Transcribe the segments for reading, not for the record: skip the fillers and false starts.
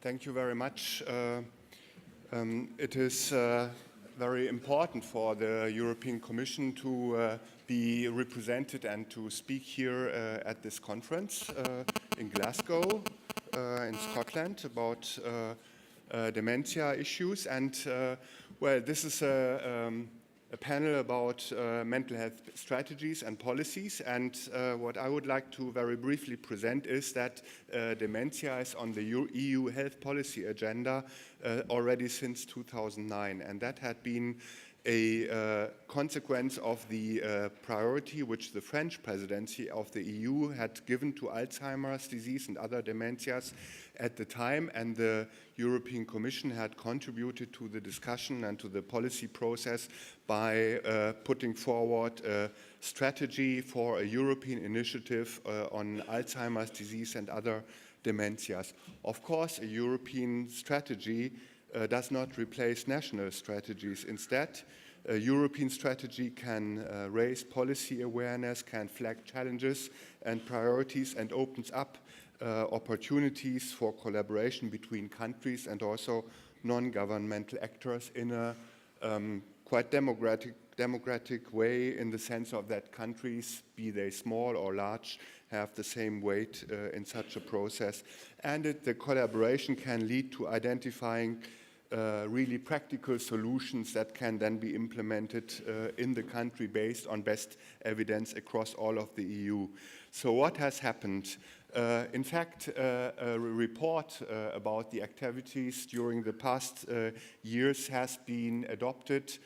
Thank you very much. It is very important for the European Commission to be represented and to speak here at this conference in Glasgow, in Scotland, about dementia issues. And well, this is a panel about mental health strategies and policies. And what I would like to very briefly present is that dementia is on the EU health policy agenda already since 2009. And that had been a consequence of the priority which the French presidency of the EU had given to Alzheimer's disease and other dementias at the time, and the European Commission had contributed to the discussion and to the policy process by putting forward a strategy for a European initiative on Alzheimer's disease and other dementias. Of course, a European strategy does not replace national strategies. Instead, a European strategy can raise policy awareness, can flag challenges and priorities, and opens up opportunities for collaboration between countries and also non-governmental actors in a quite democratic way, in the sense of that countries, be they small or large, have the same weight in such a process. And the collaboration can lead to identifying really practical solutions that can then be implemented in the country based on best evidence across all of the EU. So what has happened? In fact, a report about the activities during the past years has been adopted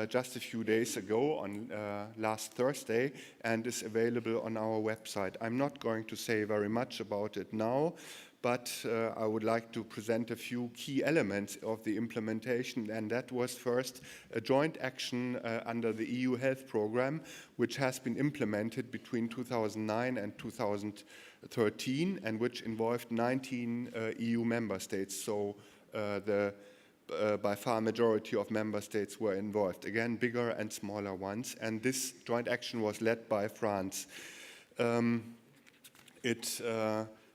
just a few days ago, on last Thursday, and is available on our website. I'm not going to say very much about it now, but I would like to present a few key elements of the implementation, and that was first a joint action under the EU Health Programme, which has been implemented between 2009 and 2013, and which involved 19 EU member states. So the by far majority of member states were involved. Again, bigger and smaller ones, and this joint action was led by France. It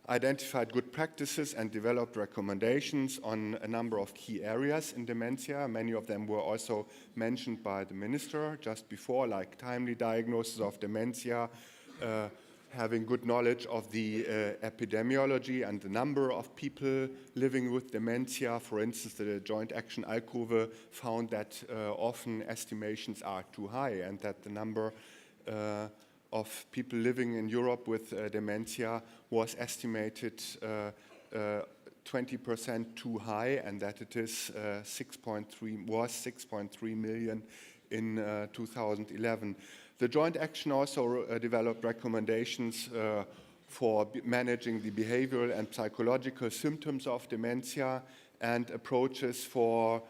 identified good practices and developed recommendations on a number of key areas in dementia. Many of them were also mentioned by the minister just before, like timely diagnosis of dementia, having good knowledge of the epidemiology and the number of people living with dementia. For instance, the joint action ALCOVE found that often estimations are too high, and that the number of people living in Europe with dementia was estimated 20% too high, and that it is 6.3 million in 2011. The joint action also developed recommendations for managing the behavioral and psychological symptoms of dementia, and approaches for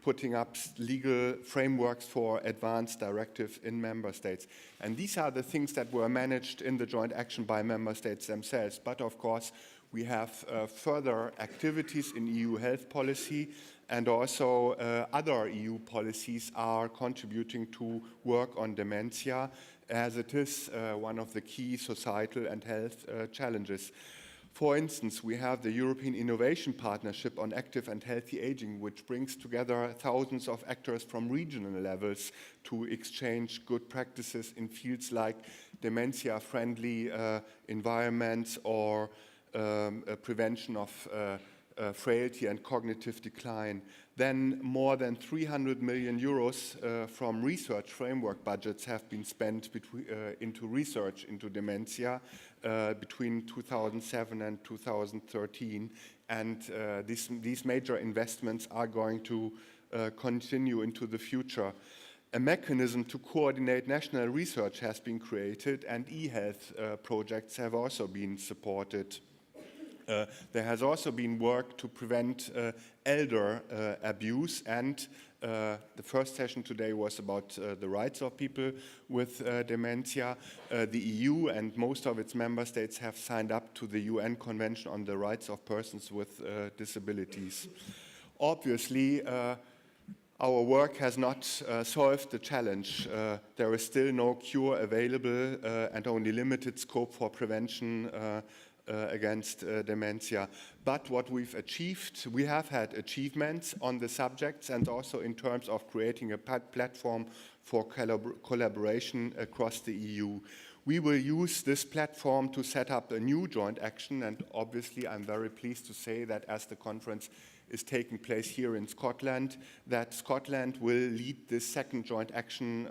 putting up legal frameworks for advanced directives in member states. And these are the things that were managed in the joint action by member states themselves. But of course, we have further activities in EU health policy, and also other EU policies are contributing to work on dementia, as it is one of the key societal and health challenges. For instance, we have the European Innovation Partnership on Active and Healthy Aging, which brings together thousands of actors from regional levels to exchange good practices in fields like dementia-friendly environments or prevention of frailty and cognitive decline. Then more than 300 million euros from research framework budgets have been spent into research into dementia between 2007 and 2013. And these major investments are going to continue into the future. A mechanism to coordinate national research has been created, and e-health projects have also been supported. There has also been work to prevent elder abuse, and the first session today was about the rights of people with dementia. The EU and most of its member states have signed up to the UN Convention on the Rights of Persons with Disabilities. Obviously, our work has not solved the challenge. There is still no cure available and only limited scope for prevention against dementia. But what we've achieved, we have had achievements on the subjects and also in terms of creating a platform for collaboration across the EU. We will use this platform to set up a new joint action, and obviously I'm very pleased to say that as the conference is taking place here in Scotland, that Scotland will lead this second joint action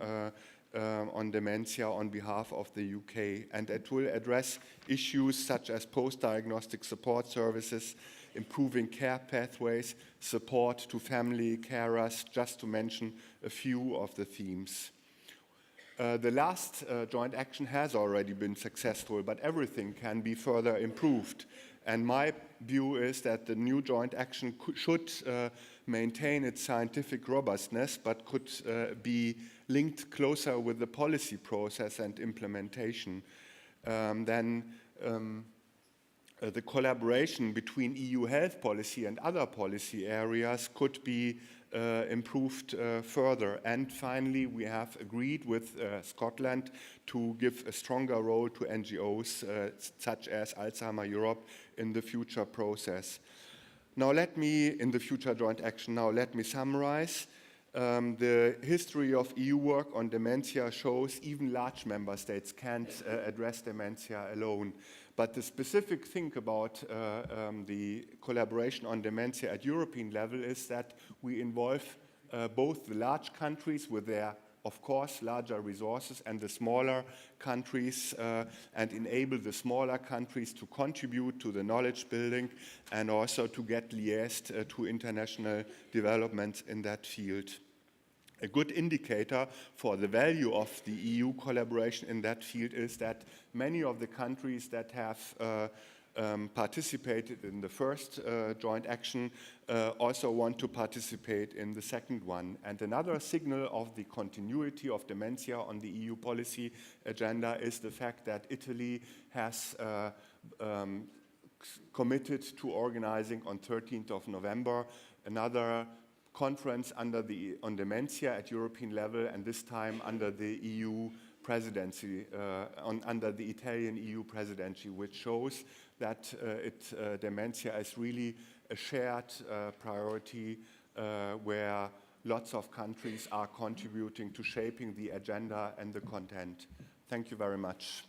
on dementia on behalf of the UK, and it will address issues such as post-diagnostic support services, improving care pathways, support to family carers, just to mention a few of the themes. The last joint action has already been successful, but everything can be further improved. And my view is that the new joint action should maintain its scientific robustness, but could be linked closer with the policy process and implementation. The collaboration between EU health policy and other policy areas could be improved further. And finally, we have agreed with Scotland to give a stronger role to NGOs such as Alzheimer Europe in the future process. Now let me, in the future joint action, let me summarize. The history of EU work on dementia shows even large member states can't address dementia alone. But the specific thing about the collaboration on dementia at European level is that we involve both the large countries with their, of course, larger resources and the smaller countries and enable the smaller countries to contribute to the knowledge building and also to get liaised to international developments in that field. A good indicator for the value of the EU collaboration in that field is that many of the countries that have participated in the first joint action also want to participate in the second one. And another signal of the continuity of dementia on the EU policy agenda is the fact that Italy has committed to organizing on 13th of November another conference on dementia at European level, and this time under the EU presidency, under the Italian EU presidency, which shows that dementia is really a shared priority where lots of countries are contributing to shaping the agenda and the content. Thank you very much.